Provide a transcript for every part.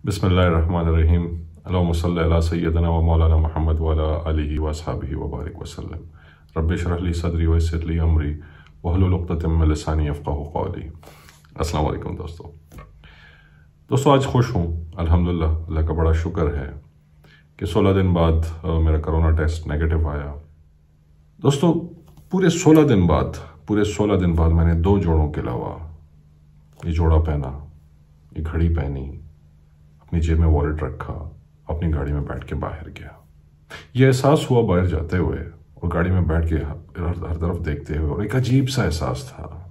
बिस्मिल्लाहिर्रहमानिर्रहीम। अल्लाहुम्मा सल्लि अला सय्यदना व मौलाना मुहम्मद व अला आलिहि व अस्हाबिहि व बारिक वसल्लम। रब्बि इश्रह ली सदरी व यस्सिर ली अमरी वहलुल उक़दतम मिन लिसानी यफ़क़हू क़ौली। अस्सलाम वालेकुम दोस्तों, आज खुश हूँ अल्हम्दुलिल्लाह। अल्लाह का बड़ा शुक्र है कि 16 दिन बाद मेरा कोरोना टेस्ट नेगेटिव आया। दोस्तों, पूरे 16 दिन बाद मैंने 2 जोड़ों के अलावा ये जोड़ा पहना, ये घड़ी पहनी, अपनी जेब में वॉलेट रखा, अपनी गाड़ी में बैठ के बाहर गया। ये एहसास हुआ बाहर जाते हुए और गाड़ी में बैठ के हर तरफ देखते हुए, और एक अजीब सा एहसास था।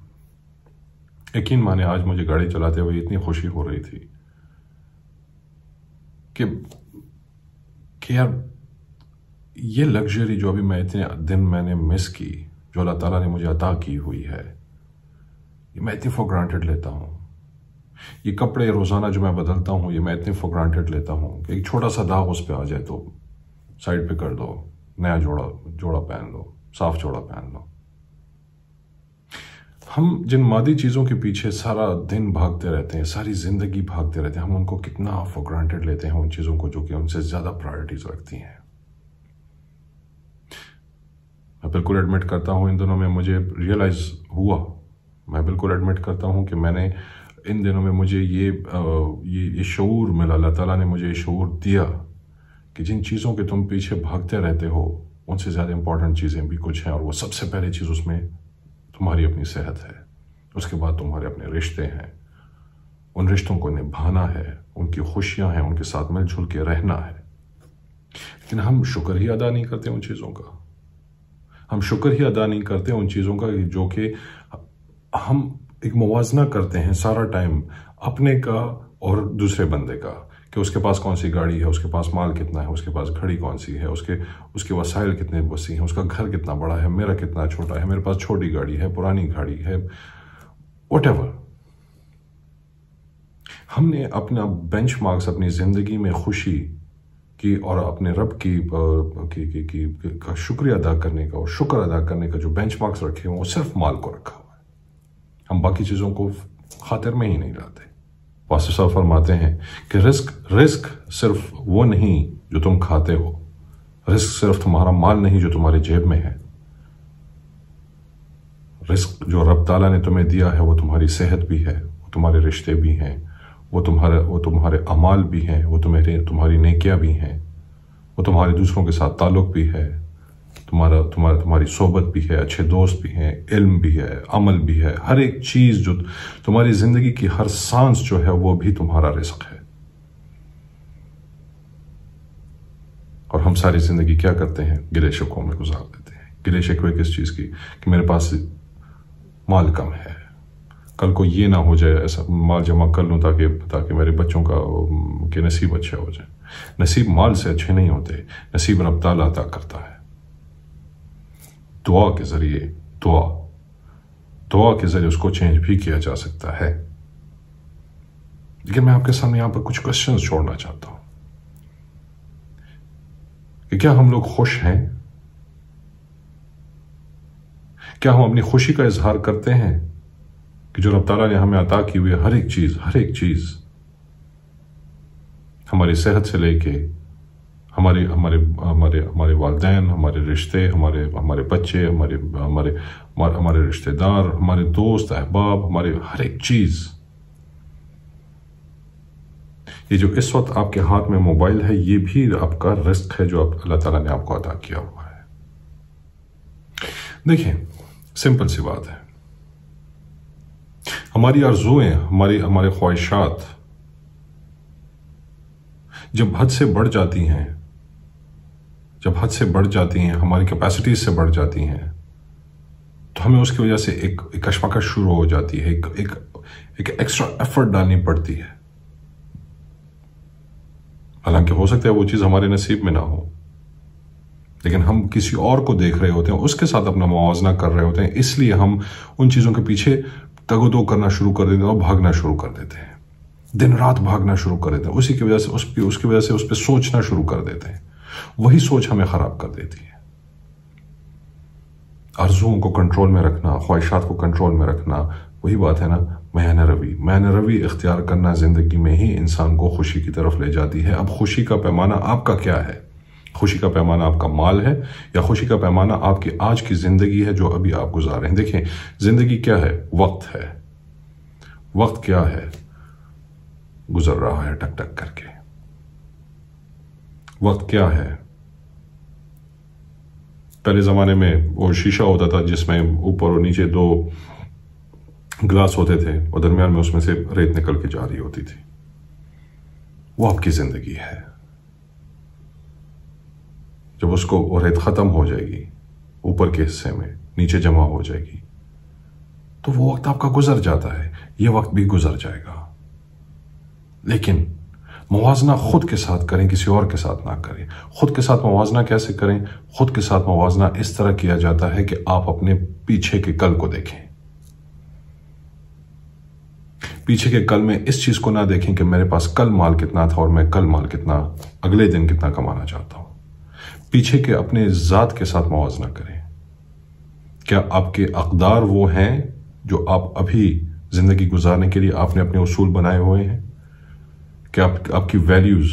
यकीन माने आज मुझे गाड़ी चलाते हुए इतनी खुशी हो रही थी कि यार ये लग्जरी जो अभी मैं इतने दिन मैंने मिस की, जो अल्लाह ताला ने मुझे अता की हुई है, ये मैं इतनी फॉर ग्रांटेड लेता हूँ। ये कपड़े रोज़ाना जो मैं बदलता हूँ, ये मैं इतने फॉर ग्रांटेड लेता हूँ कि एक छोटा सा दाग उस पर आ जाए तो साइड पे कर दो, नया जोड़ा पहन लो, साफ जोड़ा पहन लो। हम जिन मादी चीज़ों के पीछे सारा दिन भागते रहते हैं, सारी ज़िंदगी भागते रहते हैं, हम उनको कितना फॉर ग्रांटेड लेते हैं, उन चीज़ों को जो कि उनसे ज़्यादा प्रायोरिटीज रखती हैं। मैं बिल्कुल एडमिट करता हूँ, इन दिनों में मुझे रियलाइज़ हुआ, मैं बिल्कुल एडमिट करता हूँ कि मैंने इन दिनों में मुझे ये शऊर मिला, अल्लाह ताला ने मुझे ये शऊर दिया कि जिन चीज़ों के तुम पीछे भागते रहते हो, उनसे ज़्यादा इंपॉर्टेंट चीज़ें भी कुछ हैं, और वो सबसे पहली चीज़ उसमें तुम्हारी अपनी सेहत है। उसके बाद तुम्हारे अपने रिश्ते हैं, उन रिश्तों को निभाना है, उनकी खुशियाँ हैं, उनके साथ मिलजुल के रहना है। लेकिन हम शुक्र ही अदा नहीं करते उन चीज़ों का। हम शुक्र ही अदा नहीं करते उन चीज़ों का जो कि हम एक मुवाजना करते हैं सारा टाइम अपने का और दूसरे बंदे का, कि उसके पास कौन सी गाड़ी है, उसके पास माल कितना है, उसके पास घड़ी कौन सी है, उसके वसाइल कितने वसी हैं, उसका घर कितना बड़ा है, मेरा कितना छोटा है, मेरे पास छोटी गाड़ी है, पुरानी गाड़ी है, व्हाटएवर। हमने अपना बेंचमार्क्स अपनी ज़िंदगी में खुशी की और अपने रब का शुक्रिया अदा करने का और शुक्र अदा करने का जो बेंचमार्क्स रखे हुए, वो सिर्फ माल को रखा हुआ है। हम बाकी चीज़ों को खातिर में ही नहीं लाते। वासिफ साहब फरमाते हैं कि रिस्क सिर्फ वो नहीं जो तुम खाते हो, रिस्क सिर्फ तुम्हारा माल नहीं जो तुम्हारे जेब में है। रिस्क जो रब ताला ने तुम्हें दिया है वो तुम्हारी सेहत भी है, वो तुम्हारे रिश्ते भी हैं, वो तुम्हारे अमाल भी हैं, वो तुम्हारी नेकियां भी हैं, वो तुम्हारे दूसरों के साथ ताल्लुक भी है, तुम्हारी सोबत भी है, अच्छे दोस्त भी हैं, इल्म भी है, अमल भी है। हर एक चीज़ जो तुम्हारी ज़िंदगी की हर सांस जो है वो भी तुम्हारा रिस्क है। और हम सारी ज़िंदगी क्या करते हैं? गिले शिकवों में गुजार देते हैं। गिले शिकवे किस चीज़ की? कि मेरे पास माल कम है, कल को ये ना हो जाए, ऐसा माल जमा कर लूँ ताकि मेरे बच्चों के नसीब अच्छे हो जाए। नसीब माल से अच्छे नहीं होते, नसीब रब ताला अता करता है। दुआ के जरिए उसको चेंज भी किया जा सकता है। लेकिन मैं आपके सामने यहां पर कुछ क्वेश्चंस छोड़ना चाहता हूं कि क्या हम लोग खुश हैं? क्या हम अपनी खुशी का इजहार करते हैं कि जो रब ताला ने हमें अता की हुई हर एक चीज हमारी सेहत से लेके हमारे वालिदैन, हमारे रिश्ते, हमारे बच्चे, हमारे रिश्तेदार, हमारे दोस्त अहबाब, हमारे हर एक चीज, ये जो इस वक्त आपके हाथ में मोबाइल है, ये भी आपका रिस्क है जो अल्लाह ताला ने आपको अता किया हुआ है। देखिए, सिंपल सी बात है, हमारी आरज़ुएं, हमारे ख्वाहिशात जब हद से बढ़ जाती हैं, हमारी कैपेसिटीज से बढ़ जाती हैं, तो हमें उसकी वजह से एक कशमकश शुरू हो जाती है, एक एक्स्ट्रा एफर्ट डालनी पड़ती है। हालांकि हो सकता है वो चीज़ हमारे नसीब में ना हो, लेकिन हम किसी और को देख रहे होते हैं, उसके साथ अपना मुआवजा कर रहे होते हैं, इसलिए हम उन चीज़ों के पीछे तगदो करना शुरू कर देते हैं और भागना शुरू कर देते हैं, दिन रात भागना शुरू कर देते हैं। उसकी वजह से उस पर सोचना शुरू कर देते हैं। वही सोच हमें खराब कर देती है। आरज़ुओं को कंट्रोल में रखना, ख्वाहिशात को कंट्रोल में रखना, वही बात है ना, معنی روی اختیار کرنا زندگی میں ہی انسان کو خوشی کی طرف لے جاتی ہے۔ اب خوشی کا پیمانہ آپ کا کیا ہے؟ خوشی کا پیمانہ آپ کا مال ہے یا خوشی کا پیمانہ آپ کی آج کی زندگی ہے جو ابھی آپ گزار رہے ہیں؟ دیکھیں، زندگی کیا ہے؟ وقت ہے۔ وقت کیا ہے؟ گزر رہا ہے ٹک ٹک کر کے۔ وقت کیا ہے؟ پہلے زمانے میں وہ شیشہ ہوتا تھا جس میں اوپر اور نیچے دو گلاس ہوتے تھے اور درمیان میں اس میں سے ریت نکل کے جا رہی ہوتی تھی۔ وہ آپ کی زندگی ہے۔ جب اس کو وہ ریت ختم ہو جائے گی اوپر کے حصے میں، نیچے جمع ہو جائے گی، تو وہ وقت آپ کا گزر جاتا ہے۔ یہ وقت بھی گزر جائے گا، لیکن موازنہ خود کے ساتھ کریں، کسی اور کے ساتھ نہ کریں۔ خود کے ساتھ موازنہ کیسے کریں؟ خود کے ساتھ موازنہ اس طرح کیا جاتا ہے کہ آپ اپنے پیچھے کے کل کو دیکھیں۔ پیچھے کے کل میں اس چیز کو نہ دیکھیں کہ میرے پاس کل مال کتنا تھا اور میں کل مال کتنا، اگلے دن کتنا کمانا چاہتا ہوں۔ پیچھے کے اپنے ذات کے ساتھ موازنہ کریں۔ کیا آپ کے اقدار وہ ہیں جو آپ ابھی زندگی گزارنے کے لیے آپ نے اپنے اصول بنائے ہوئے ہیں؟ کیا آپ کی ویلیوز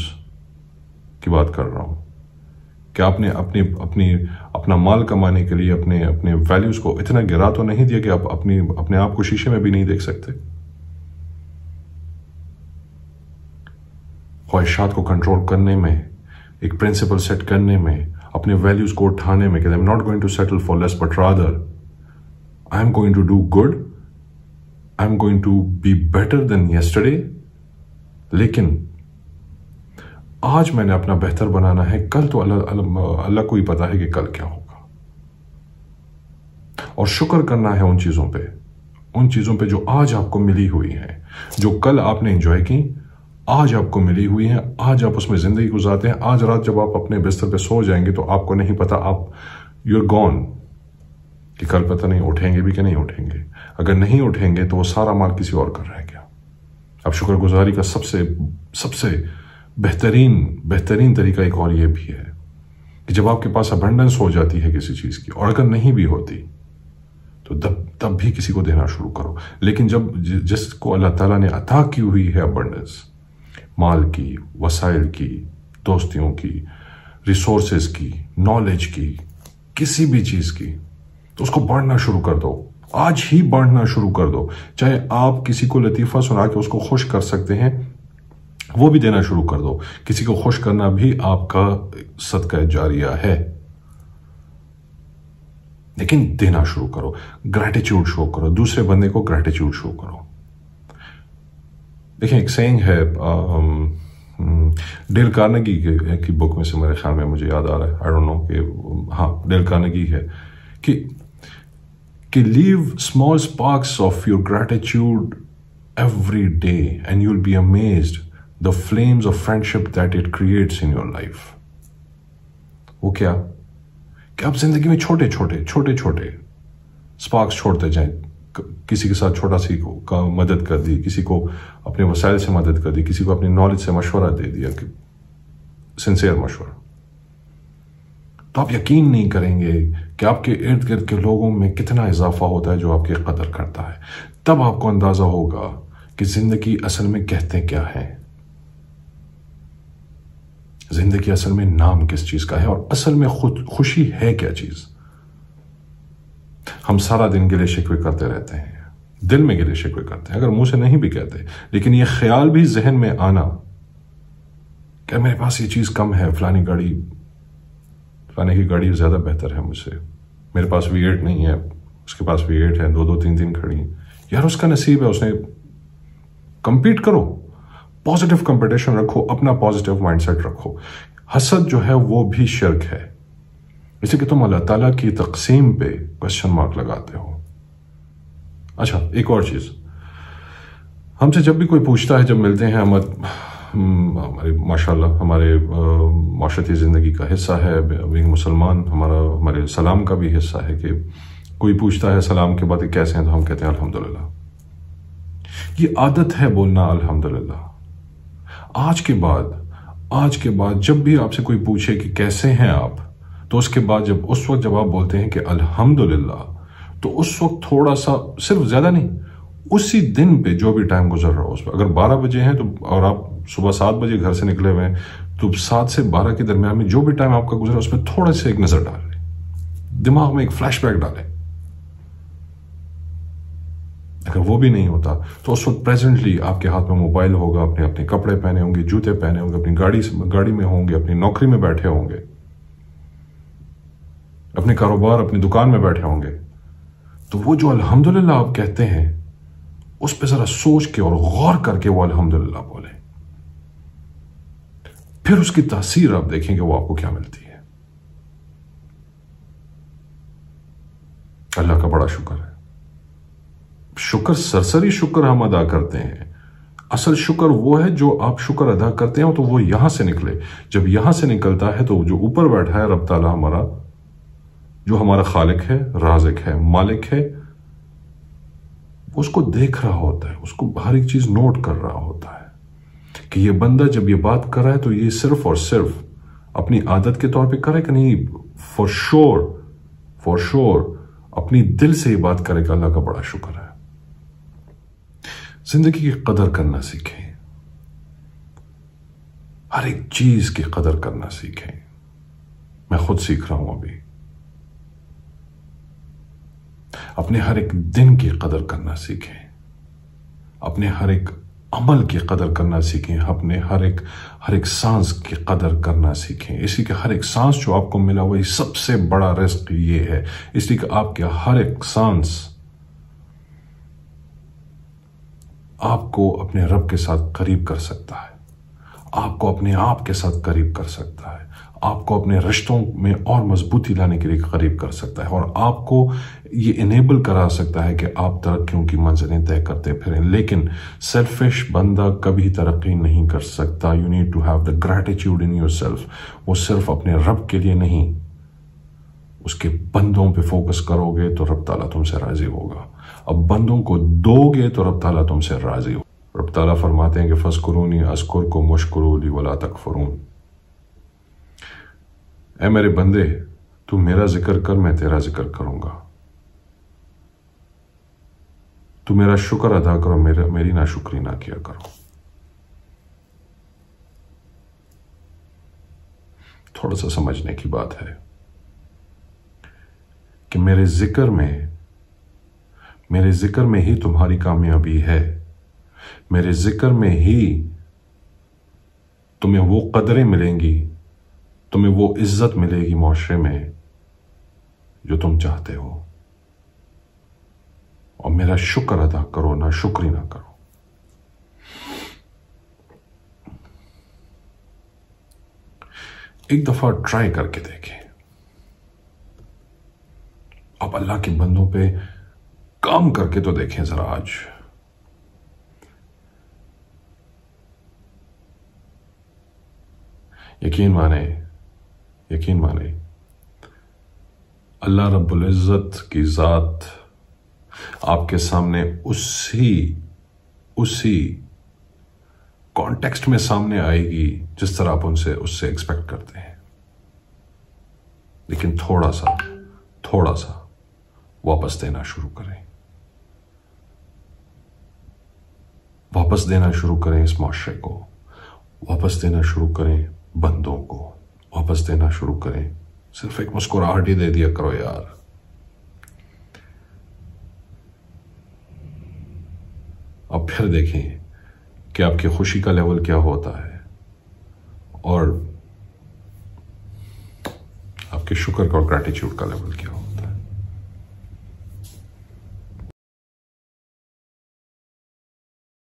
کی بات کر رہا ہوں، کہ آپ نے اپنا مال کمانے کے لیے اپنے ویلیوز کو اتنا گرا تو نہیں دیا کہ آپ اپنے آپ کو شیشے میں بھی نہیں دیکھ سکتے؟ خواہشات کو کنٹرول کرنے میں، ایک پرنسپل سیٹ کرنے میں، اپنے ویلیوز کو اٹھانے میں کہ I'm not going to settle for less but rather I'm going to do good, I'm going to be better than yesterday، لیکن آج میں نے اپنا بہتر بنانا ہے، کل تو اللہ کو ہی پتا ہے کہ کل کیا ہوگا۔ اور شکر کرنا ہے ان چیزوں پہ جو آج آپ کو ملی ہوئی ہیں، جو کل آپ نے انجوائے کی، آج آپ کو ملی ہوئی ہیں، آج آپ اس میں زندگی گزارتے ہیں۔ آج رات جب آپ اپنے بستر پہ سو جائیں گے تو آپ کو نہیں پتا، you're gone، کہ کل پتہ نہیں اٹھیں گے بھی کہ نہیں اٹھیں گے۔ اگر نہیں اٹھیں گے تو وہ سارا مال کسی اور کا رہ گیا۔ اب شکر گزاری کا سب سے بہترین طریقہ ایک اور یہ بھی ہے کہ جب آپ کے پاس ابنڈنس ہو جاتی ہے کسی چیز کی، اور اگر نہیں بھی ہوتی تو تب بھی کسی کو دینا شروع کرو۔ لیکن جس کو اللہ تعالیٰ نے عطا کی ہوئی ہے ابنڈنس، مال کی، وسائل کی، دوستیوں کی، ریسورسز کی، نالج کی، کسی بھی چیز کی، تو اس کو بانٹنا شروع کر دو۔ آج ہی بانٹنا شروع کر دو۔ چاہے آپ کسی کو لطیفہ سنا کے اس کو خوش کر سکتے ہیں، وہ بھی دینا شروع کر دو۔ کسی کو خوش کرنا بھی آپ کا صدقہ جاریہ ہے، لیکن دینا شروع کرو، گریٹیچیوڈ شو کرو، دوسرے بندے کو گریٹیچیوڈ شو کرو۔ دیکھیں، ایک سینگ ہے ڈیل کارنیگی کی بک میں سے، میرے خیال میں مجھے یاد آ رہا ہے، آئی ڈونٹ نو، کہ ہاں ڈیل کارنیگی ہے کہ live small sparks of your gratitude every day and you will be amazed the flames of friendship that it creates in your life۔ وہ کیا کہ آپ زندگی میں چھوٹے چھوٹے سپارکس چھوڑتے جائیں۔ کسی کے ساتھ چھوٹا سی کا مدد کر دی، کسی کو اپنے وسائل سے مدد کر دی، کسی کو اپنی نالج سے مشورہ دے دیا، کہ سنسیئر مشورہ، تو آپ یقین نہیں کریں گے کہ آپ کے ارد گرد کے لوگوں میں کتنا اضافہ ہوتا ہے جو آپ کی قدر کرتا ہے۔ تب آپ کو اندازہ ہوگا کہ زندگی اصل میں کہتے کیا ہے، زندگی اصل میں نام کس چیز کا ہے، اور اصل میں خوشی ہے کیا چیز۔ ہم سارا دن گلے شکوے کرتے رہتے ہیں، دل میں گلے شکوے کرتے ہیں، اگر منہ سے نہیں بھی کہتے، لیکن یہ خیال بھی ذہن میں آنا کہ میرے پاس یہ چیز کم ہے، فلانے کی گاڑی زیادہ بہتر ہے مجھ سے، میرے پاس V8 نہیں ہے، اس کے پاس V8 ہے، 2-3 کھڑی ہیں، یار اس کا نصیب ہے، اس نے کمپیٹ کرو، پازیٹیو کمپٹیشن رکھو، اپنا پازیٹیو مائنڈ سیٹ رکھو۔ حسد جو ہے وہ بھی شرک ہے، اس لیے کہ تم اللہ تعالیٰ کی تقسیم پہ کوشچن مارک لگاتے ہو۔ اچھا، ایک اور چیز، ہم سے جب بھی کوئی پوچھتا ہے، جب ملتے ہیں، ہمارے ماشاءاللہ ہمارے معاشرتی زندگی کا حصہ ہے، بینگ مسلمان ہمارے سلام کا بھی حصہ ہے، کہ کوئی پوچھتا ہے سلام کے بعد کیسے ہیں، تو ہم کہتے ہیں الحمدللہ۔ یہ عادت ہے بولنا الحمدللہ۔ آج کے بعد جب بھی آپ سے کوئی پوچھے کہ کیسے ہیں آپ، تو اس وقت جب آپ بولتے ہیں کہ الحمدللہ، تو اس وقت تھوڑا سا، صرف زیادہ نہیں، उसी दिन पे जो भी टाइम गुजर रहा हो उस पर, अगर 12 बजे हैं तो और आप सुबह 7 बजे घर से निकले हुए हैं, तो 7 से 12 के दरमियान में जो भी टाइम आपका गुजरा उस पर थोड़ा सा एक नजर डाल लें, दिमाग में एक फ्लैशबैक डालें। अगर वो भी नहीं होता तो उस वक्त प्रेजेंटली आपके हाथ में मोबाइल होगा, अपने अपने कपड़े पहने होंगे, जूते पहने होंगे, अपनी गाड़ी में होंगे, अपनी नौकरी में बैठे होंगे, अपने कारोबार अपनी दुकान में बैठे होंगे। तो वो जो अल्हम्दुलिल्लाह आप कहते हैं उस पर जरा सोच के और गौर करके वो अल्हम्दुलिल्लाह बोले, फिर उसकी तासीर आप देखेंगे वो आपको क्या मिलती है। अल्लाह का बड़ा शुक्र है। शुक्र सरसरी शुक्र हम अदा करते हैं, असल शुक्र वो है जो आप शुक्र अदा करते हैं तो वो यहां से निकले। जब यहां से निकलता है तो जो ऊपर बैठा है रब ताला हमारा, जो हमारा खालिक है, राज़िक है, मालिक है, उसको देख रहा होता है, उसको हर एक चीज नोट कर रहा होता है कि ये बंदा जब ये बात कर रहा है तो ये सिर्फ और सिर्फ अपनी आदत के तौर पे करे कि नहीं, फॉर श्योर अपनी दिल से ये बात करेगा। अल्लाह का बड़ा शुक्र है। जिंदगी की कदर करना सीखें, हर एक चीज की कदर करना सीखें। मैं खुद सीख रहा हूं अभी। अपने हर एक दिन की कदर करना सीखें, अपने हर एक अमल की कदर करना सीखें, अपने हर एक सांस की कदर करना सीखें। इसी के हर एक सांस जो आपको मिला वही सबसे बड़ा रिस्क ये है, इसलिए कि आपके हर एक सांस आपको अपने रब के साथ करीब कर सकता है, आपको अपने आप के साथ करीब कर सकता है, आपको अपने रिश्तों में और मजबूती लाने के लिए करीब कर सकता है, और आपको ये इनेबल करा सकता है कि आप तरक्कियों की मंजिलें तय करते फिरें। लेकिन सेल्फिश बंदा कभी तरक्की नहीं कर सकता। You need to have the gratitude in yourself. वो सिर्फ अपने रब के लिए नहीं, उसके बंदों पे फोकस करोगे तो रब ताला तुमसे राजी होगा। अब बंदों को दोगे तो रब ताला तुमसे राजी हो। रब ताला फरमाते हैं कि फस्कुरूनी अस्कुरकुम वश्कुरूली वला तकफुरून। ऐ मेरे बंदे, तू मेरा जिक्र कर, मैं तेरा जिक्र करूंगा। तू मेरा शुक्र अदा करो, मेरी नाशुक्री ना किया करो। थोड़ा सा समझने की बात है कि मेरे जिक्र में ही तुम्हारी कामयाबी है। मेरे जिक्र में ही तुम्हें वो कदरें मिलेंगी, तुम्हें वो इज्जत मिलेगी माशरे में जो तुम चाहते हो। और मेरा शुक्र अदा करो, ना शुक्री ना करो। एक दफा ट्राई करके देखें। आप अल्लाह के बंदों पे काम करके तो देखें जरा। आज यकीन माने अल्लाह रब्बुल इज्जत की जात आपके सामने उसी कॉन्टेक्स्ट में सामने आएगी जिस तरह आप उससे एक्सपेक्ट करते हैं। लेकिन थोड़ा सा वापस देना शुरू करें। वापस देना शुरू करें इस माशरे को, वापस देना शुरू करें बंदों को, वापस देना शुरू करें। सिर्फ एक मुस्कुराहट ही दे दिया करो यार। अब फिर देखें कि आपकी खुशी का लेवल क्या होता है और आपके शुक्र का और ग्रैटिट्यूड का लेवल क्या होता है।